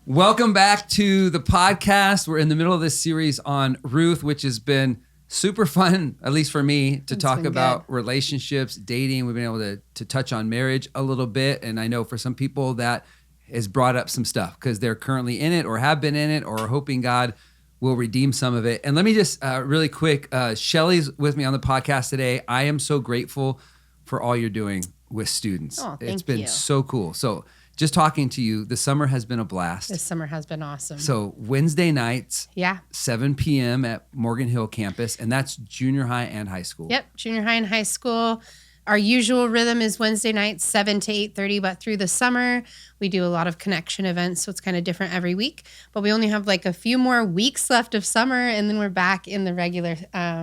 Welcome back to the podcast. We're in the middle of this series on Ruth, which has been super fun, at least for me, to talk about relationships, dating. We've been able to touch on marriage a little bit. And I know for some people that has brought up some stuff because they're currently in it or have been in it or are hoping God will redeem some of it. And let me just really quick, Shelley's with me on the podcast today. I am so grateful for all you're doing with students. Oh, it's been so cool. So just talking to you, the summer has been a blast. This summer has been awesome. So Wednesday nights, 7 p.m. at Morgan Hill campus, and that's junior high and high school. Yep, junior high and high school. Our usual rhythm is Wednesday nights, 7 to 8:30, but through the summer, we do a lot of connection events, so it's kind of different every week. But we only have like a few more weeks left of summer, and then we're back in the regular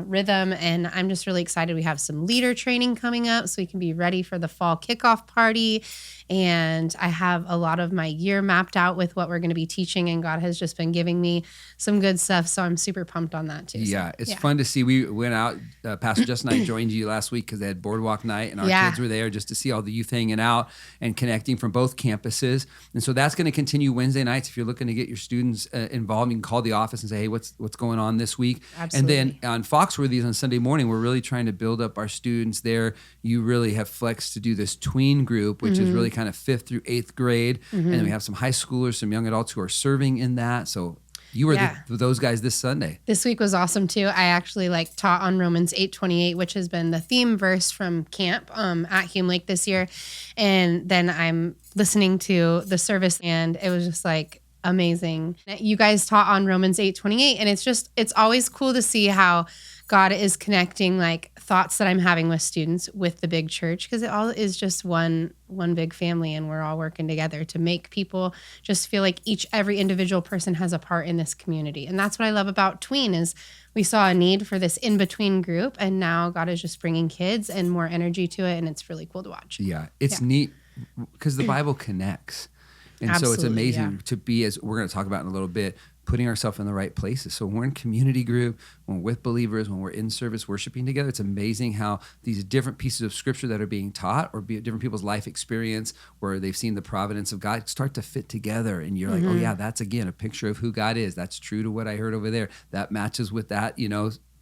rhythm, and I'm just really excited. We have some leader training coming up, so we can be ready for the fall kickoff party, and I have a lot of my year mapped out with what we're going to be teaching, and God has just been giving me some good stuff, so I'm super pumped on that too. Yeah, it's fun to see. We went out, Pastor Justin and I joined you last week because they had Boardwalk Night, and our kids were there just to see all the youth hanging out and connecting from both campuses. And so that's going to continue Wednesday nights. If you're looking to get your students involved, you can call the office and say, hey, what's going on this week? Absolutely. And then on Foxworthy's on Sunday morning, we're really trying to build up our students there. You really have flexed to do this tween group, which is really kind of 5th through 8th grade. And then we have some high schoolers, some young adults who are serving in that. So you were those guys this Sunday. This week was awesome too. I actually taught on Romans 8:28, which has been the theme verse from camp at Hume Lake this year. And then I'm listening to the service, and it was just amazing. You guys taught on Romans 8:28, and it's always cool to see how God is connecting thoughts that I'm having with students with the big church, because it all is just one big family, and we're all working together to make people just feel like every individual person has a part in this community. And that's what I love about Tween is we saw a need for this in-between group, and now God is just bringing kids and more energy to it, and it's really cool to watch. Yeah, it's neat because the Bible connects. And so it's amazing to be, as we're going to talk about in a little bit, putting ourselves in the right places. So when we're in community group, when we're with believers, when we're in service worshiping together, it's amazing how these different pieces of scripture that are being taught or different people's life experience where they've seen the providence of God start to fit together. And you're like, oh yeah, that's again a picture of who God is. That's true to what I heard over there. That matches with that,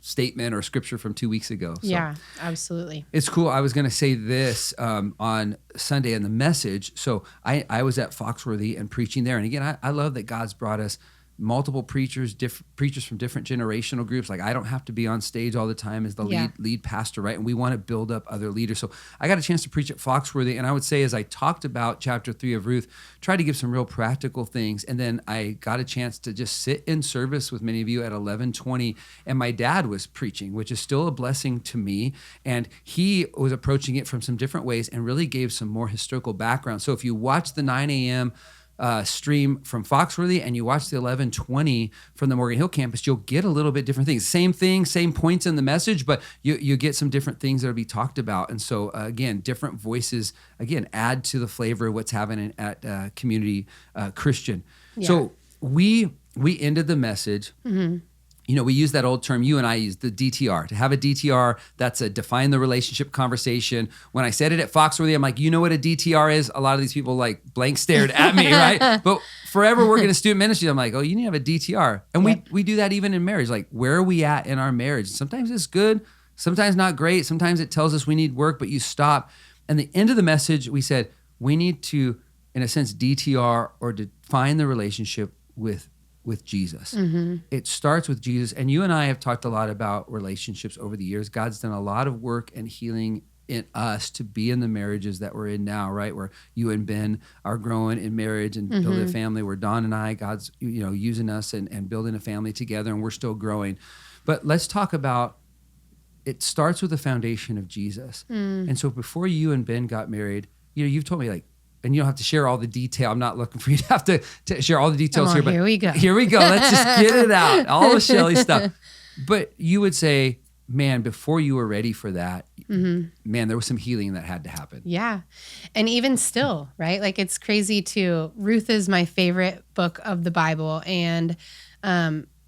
statement or scripture from 2 weeks ago. So yeah, absolutely. It's cool. I was going to say this on Sunday in the message. So I was at Foxworthy and preaching there. And again, I love that God's brought us multiple preachers, preachers from different generational groups. I don't have to be on stage all the time as the lead pastor, right? And we want to build up other leaders. So I got a chance to preach at Foxworthy, and I would say as I talked about chapter 3 of Ruth, tried to give some real practical things, and then I got a chance to just sit in service with many of you at 11:20, and my dad was preaching, which is still a blessing to me, and he was approaching it from some different ways and really gave some more historical background. So if you watch the 9 a.m. Stream from Foxworthy and you watch the 11:20 from the Morgan Hill campus, you'll get a little bit different things. Same thing, same points in the message, but you get some different things that will be talked about. And so again, different voices, again, add to the flavor of what's happening at Community Christian. Yeah. So we ended the message. We use that old term, you and I use the DTR. To have a DTR, that's a define the relationship conversation. When I said it at Foxworthy, I'm like, you know what a DTR is? A lot of these people blank stared at me, right? But forever working in student ministry, I'm like, oh, you need to have a DTR. And we do that even in marriage. Where are we at in our marriage? Sometimes it's good, sometimes not great. Sometimes it tells us we need work, but you stop. And the end of the message, we said, we need to, in a sense, DTR or define the relationship with Jesus. It starts with Jesus. And you and I have talked a lot about relationships over the years. God's done a lot of work and healing in us to be in the marriages that we're in now, right? Where you and Ben are growing in marriage and building a family, where Don and I, God's using us and building a family together, and we're still growing. But let's talk about, it starts with the foundation of Jesus. And so before you and Ben got married, you've told me and you don't have to share all the detail. I'm not looking for you to have to share all the details here. But here we go. Here we go. Let's just get it out. All the Shellie stuff. But you would say, man, before you were ready for that, man, there was some healing that had to happen. Yeah. And even still, right? It's crazy too. Ruth is my favorite book of the Bible. And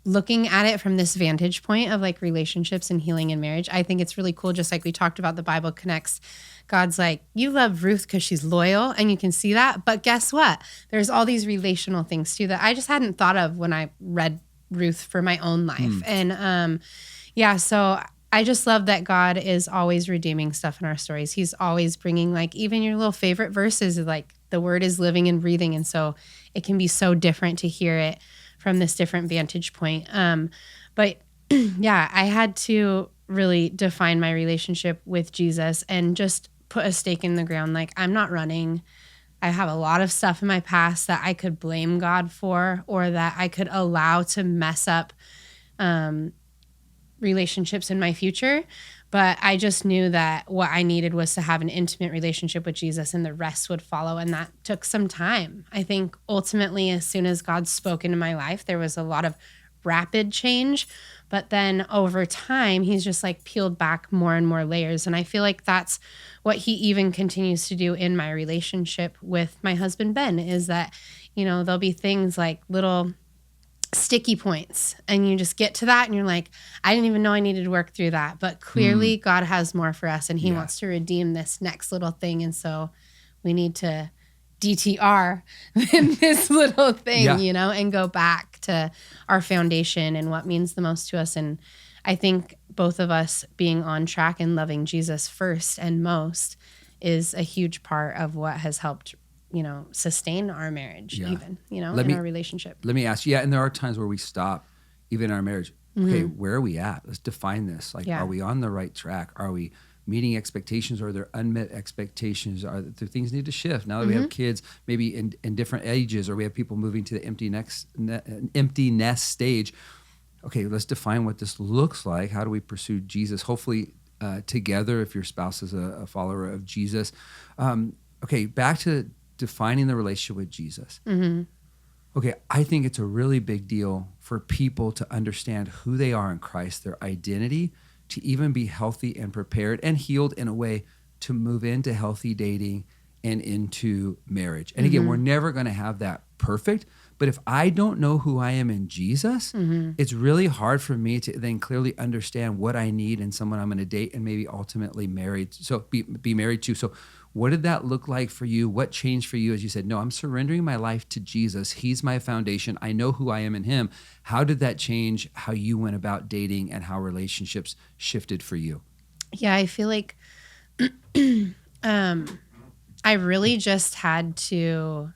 looking at it from this vantage point of like relationships and healing in marriage, I think it's really cool. Just like we talked about, the Bible connects. God's like, you love Ruth because she's loyal, and you can see that. But guess what? There's all these relational things too that I just hadn't thought of when I read Ruth for my own life. And so I just love that God is always redeeming stuff in our stories. He's always bringing, like, even your little favorite verses, like the word is living and breathing. And so it can be so different to hear it from this different vantage point. But yeah, I had to really define my relationship with Jesus and just put a stake in the ground. Like, I'm not running. I have a lot of stuff in my past that I could blame God for, or that I could allow to mess up relationships in my future. But I just knew that what I needed was to have an intimate relationship with Jesus, and the rest would follow. And that took some time. I think ultimately, as soon as God spoke into my life, there was a lot of rapid change. But then over time, he's just like peeled back more and more layers. And I feel like that's what he even continues to do in my relationship with my husband, Ben, is that, you know, there'll be things like little sticky points, and you just get to that and you're like, I didn't even know I needed to work through that, but clearly God has more for us, and he wants to redeem this next little thing. And so we need to DTR this little thing, you know, and go back to our foundation and what means the most to us. And I think both of us being on track and loving Jesus first and most is a huge part of what has helped, you know, sustain our marriage, even, you know, our relationship. Let me ask you, and there are times where we stop, even in our marriage. Okay, where are we at? Let's define this. Like, are we on the right track? Are we meeting expectations, or are there unmet expectations? Are there things need to shift now that we have kids, maybe in different ages, or we have people moving to the empty nest stage? Okay, let's define what this looks like. How do we pursue Jesus? Hopefully together, if your spouse is a follower of Jesus. Okay, back to defining the relationship with Jesus. Okay, I think it's a really big deal for people to understand who they are in Christ, their identity, to even be healthy and prepared and healed in a way to move into healthy dating and into marriage. And again, we're never going to have that perfect, but if I don't know who I am in Jesus, it's really hard for me to then clearly understand what I need in someone I'm going to date and maybe ultimately be married to. So what did that look like for you? What changed for you as you said, no, I'm surrendering my life to Jesus. He's my foundation. I know who I am in him. How did that change how you went about dating and how relationships shifted for you? Yeah, I feel like I really just had to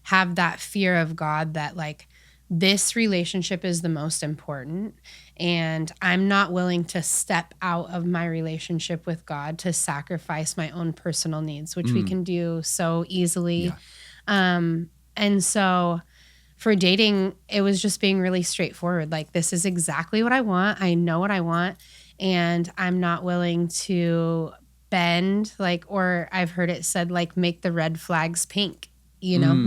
have that fear of God that, like, this relationship is the most important, and I'm not willing to step out of my relationship with God to sacrifice my own personal needs, which we can do so easily. And so for dating, it was just being really straightforward. Like, this is exactly what I want. I know what I want, and I'm not willing to bend, like, or I've heard it said, like, make the red flags pink. You know,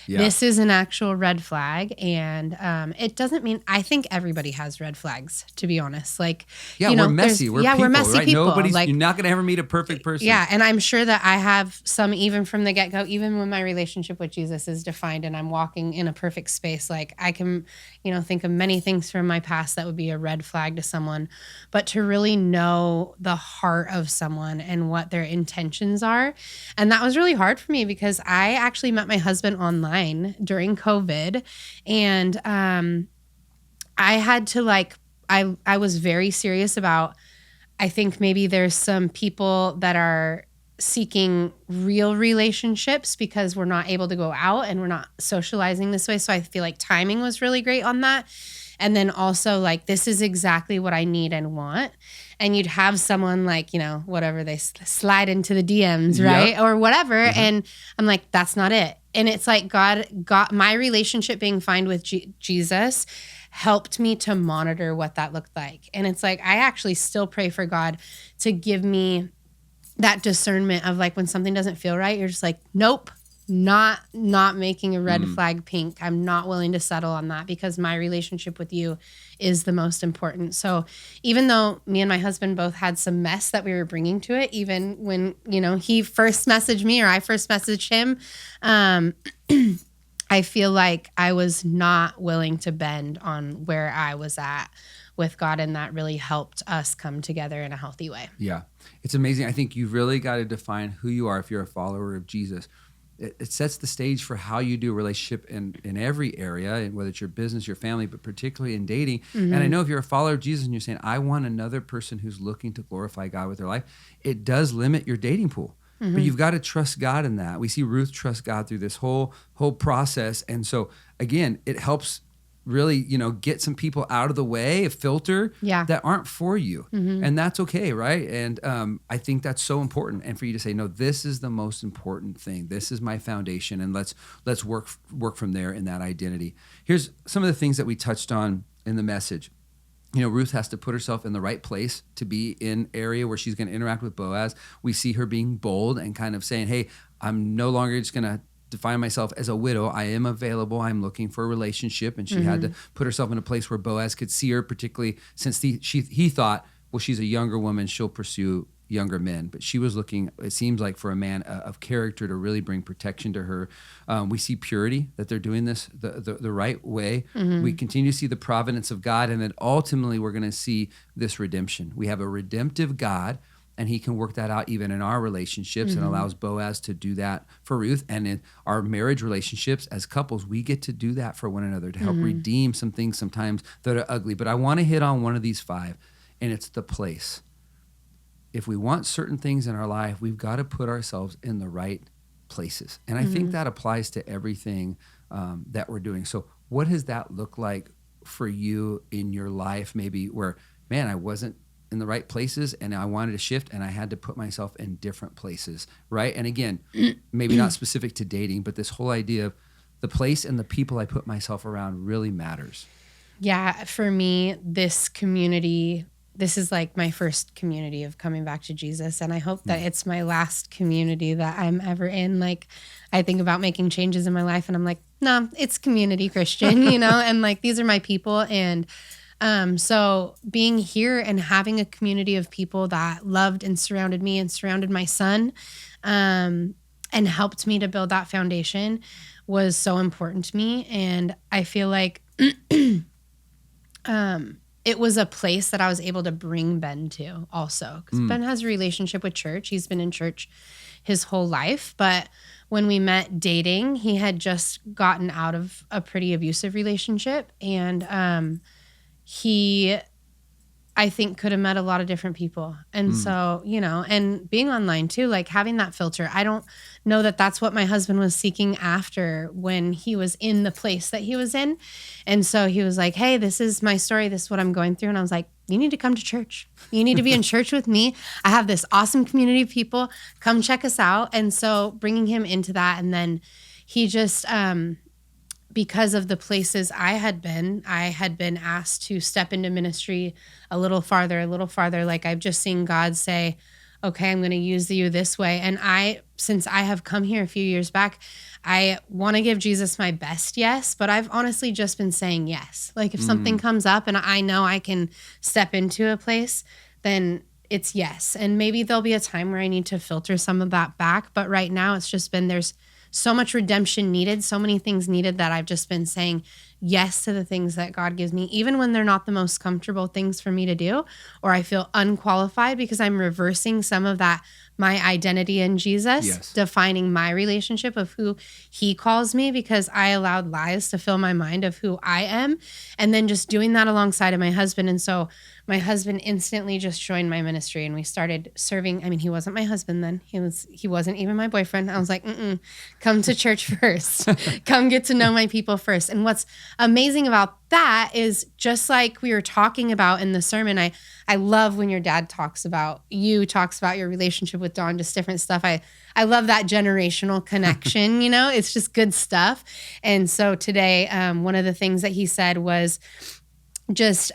this is an actual red flag. And it doesn't mean, I think everybody has red flags, to be honest. Like, you know, we're messy. We're people, we're messy right? people. You're not going to ever meet a perfect person. Yeah. And I'm sure that I have some, even from the get-go, even when my relationship with Jesus is defined and I'm walking in a perfect space, like, I can, you know, think of many things from my past that would be a red flag to someone. But to really know the heart of someone and what their intentions are. And that was really hard for me, because I actually met my husband online during COVID, and I had to, like, I was very serious about, I think maybe there's some people that are seeking real relationships because we're not able to go out and we're not socializing this way. So I feel like timing was really great on that. And then also, like, this is exactly what I need and want. And you'd have someone, like, you know, whatever, they slide into the DMs, right? Or whatever. And I'm like, that's not it. And it's like God, my relationship being fine with Jesus helped me to monitor what that looked like. And it's like, I actually still pray for God to give me that discernment of, like, when something doesn't feel right, you're just like, nope. Not making a red flag pink. I'm not willing to settle on that, because my relationship with you is the most important. So even though me and my husband both had some mess that we were bringing to it, even when, you know, he first messaged me or I first messaged him, I I feel like I was not willing to bend on where I was at with God, and that really helped us come together in a healthy way. Yeah. It's amazing. I think you've really got to define who you are if you're a follower of Jesus. It sets the stage for how you do a relationship in every area, and whether it's your business, your family, but particularly in dating. And I know if you're a follower of Jesus and you're saying, I want another person who's looking to glorify God with their life, it does limit your dating pool. But you've got to trust God in that. We see Ruth trust God through this whole process. And so, again, it helps really, get some people out of the way, a filter that aren't for you. And that's okay, right? And I think that's so important. And for you to say, no, this is the most important thing. This is my foundation. And let's work from there in that identity. Here's some of the things that we touched on in the message. Ruth has to put herself in the right place to be in area where she's going to interact with Boaz. We see her being bold and kind of saying, hey, I'm no longer just going to define myself as a widow. I am available. I'm looking for a relationship. And she had to put herself in a place where Boaz could see her, particularly since he thought, well, she's a younger woman. She'll pursue younger men. But she was looking, it seems like, for a man of character to really bring protection to her. We see purity, that they're doing this the right way. We continue to see the providence of God. And then ultimately, we're going to see this redemption. We have a redemptive God, and he can work that out even in our relationships, and allows Boaz to do that for Ruth. And in our marriage relationships as couples, we get to do that for one another to help redeem some things sometimes that are ugly. But I want to hit on one of these 5, and it's the place. If we want certain things in our life, we've got to put ourselves in the right places. And I think that applies to everything that we're doing. So what does that look like for you in your life, maybe where, man, I wasn't in the right places and I wanted to shift and I had to put myself in different places, right? And again, maybe not specific to dating, but this whole idea of the place and the people I put myself around really matters. Yeah, for me, this community, this is like my first community of coming back to Jesus. And I hope that it's my last community that I'm ever in. Like, I think about making changes in my life and I'm like, no, it's community Christian, and like, these are my people. And so being here and having a community of people that loved and surrounded me and surrounded my son, and helped me to build that foundation was so important to me. And I feel like, it was a place that I was able to bring Ben to also, because Ben has a relationship with church. He's been in church his whole life. But when we met dating, he had just gotten out of a pretty abusive relationship. And, he, I think, could have met a lot of different people. And so, and being online too, like having that filter, I don't know that that's what my husband was seeking after when he was in the place that he was in. And so he was like, hey, this is my story. This is what I'm going through. And I was like, you need to come to church. You need to be in church with me. I have this awesome community of people. Come check us out. And so bringing him into that. And then he just, because of the places I had been asked to step into ministry a little farther. Like, I've just seen God say, okay, I'm going to use you this way. And since I have come here a few years back, I want to give Jesus my best yes, but I've honestly just been saying yes. Like, if something comes up and I know I can step into a place, then it's yes. And maybe there'll be a time where I need to filter some of that back. But right now it's just been, there's so much redemption needed, so many things needed, that I've just been saying yes to the things that God gives me, even when they're not the most comfortable things for me to do, or I feel unqualified, because I'm reversing some of that, my identity in Jesus, defining my relationship of who he calls me, because I allowed lies to fill my mind of who I am, and then just doing that alongside of my husband. And so my husband instantly just joined my ministry, and we started serving. I mean, he wasn't my husband then. He wasn't even my boyfriend. I was like, come to church first. Come get to know my people first. And what's amazing about that is, just like we were talking about in the sermon, I love when your dad talks about your relationship with Dawn, just different stuff. I love that generational connection, it's just good stuff. And so today, one of the things that he said was just,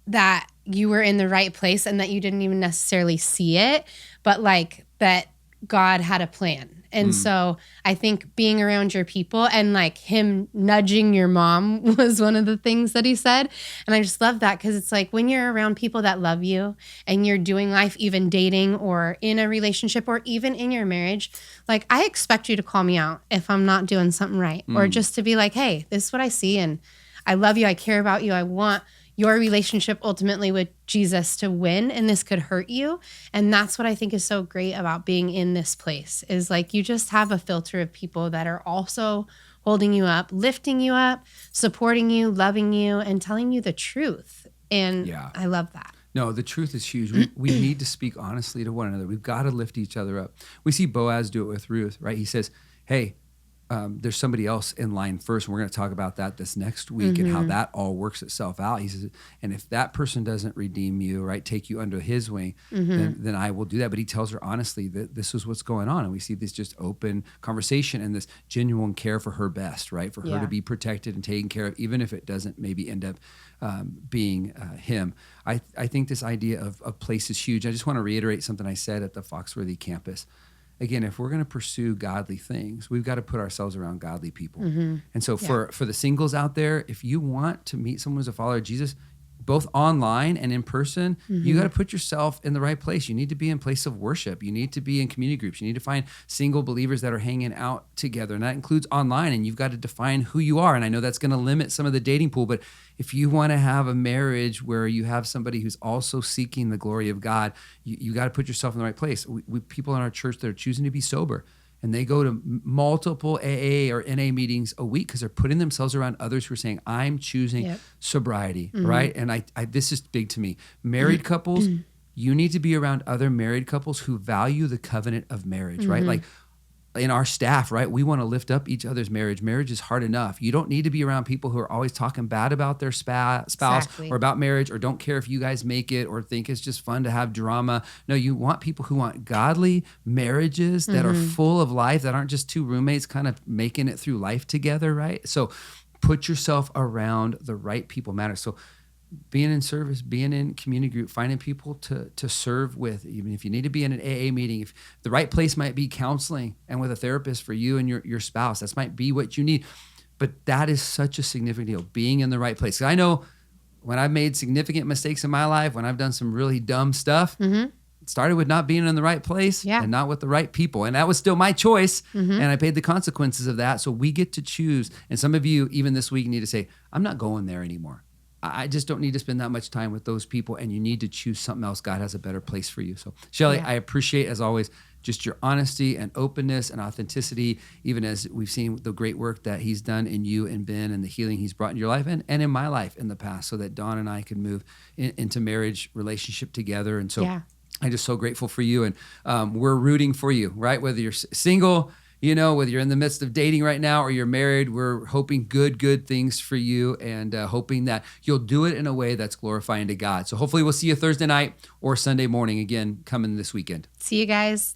that you were in the right place and that you didn't even necessarily see it, but like that God had a plan. And so I think being around your people and like him nudging your mom was one of the things that he said. And I just love that because it's like when you're around people that love you and you're doing life, even dating or in a relationship or even in your marriage, like I expect you to call me out if I'm not doing something right, or just to be like, hey, this is what I see and I love you. I care about you. I want your relationship ultimately with Jesus to win, and this could hurt you. And that's what I think is so great about being in this place is like you just have a filter of people that are also holding you up, lifting you up, supporting you, loving you, and telling you the truth. And I love that. No, the truth is huge. We need to speak honestly to one another. We've got to lift each other up. We see Boaz do it with Ruth, right? He says, hey, there's somebody else in line first. And we're going to talk about that this next week and how that all works itself out. He says, and if that person doesn't redeem you, right, take you under his wing, then I will do that. But he tells her honestly that this is what's going on. And we see this just open conversation and this genuine care for her best, right, for her to be protected and taken care of, even if it doesn't maybe end up being him. I think this idea of place is huge. I just want to reiterate something I said at the Foxworthy campus. Again, if we're going to pursue godly things, we've got to put ourselves around godly people. And so for the singles out there, if you want to meet someone who's a follower of Jesus, both online and in person, you got to put yourself in the right place. You need to be in place of worship. You need to be in community groups. You need to find single believers that are hanging out together. And that includes online. And you've got to define who you are. And I know that's going to limit some of the dating pool, but if you want to have a marriage where you have somebody who's also seeking the glory of God, you got to put yourself in the right place. We people in our church that are choosing to be sober, and they go to multiple AA or NA meetings a week because they're putting themselves around others who are saying, I'm choosing sobriety, right? And I this is big to me. Married couples, you need to be around other married couples who value the covenant of marriage, right? Like in our staff, right? We want to lift up each other's marriage. Marriage is hard enough. You don't need to be around people who are always talking bad about their spouse or about marriage or don't care if you guys make it or think it's just fun to have drama. No, you want people who want godly marriages that are full of life, that aren't just two roommates kind of making it through life together, right? So put yourself around the right people matters. So being in service, being in community group, finding people to serve with, even if you need to be in an AA meeting, if the right place might be counseling and with a therapist for you and your spouse, that might be what you need. But that is such a significant deal, being in the right place. I know when I've made significant mistakes in my life, when I've done some really dumb stuff, it started with not being in the right place and not with the right people. And that was still my choice. And I paid the consequences of that. So we get to choose. And some of you, even this week, need to say, I'm not going there anymore. I just don't need to spend that much time with those people, and you need to choose something else. God has a better place for you. So, Shellie, I appreciate, as always, just your honesty and openness and authenticity, even as we've seen the great work that he's done in you and Ben and the healing he's brought in your life and in my life in the past, so that Dawn and I could move into marriage relationship together. And so I'm just so grateful for you, and we're rooting for you, right? Whether you're single, you know, whether you're in the midst of dating right now or you're married, we're hoping good things for you, and hoping that you'll do it in a way that's glorifying to God. So hopefully we'll see you Thursday night or Sunday morning again coming this weekend. See you guys.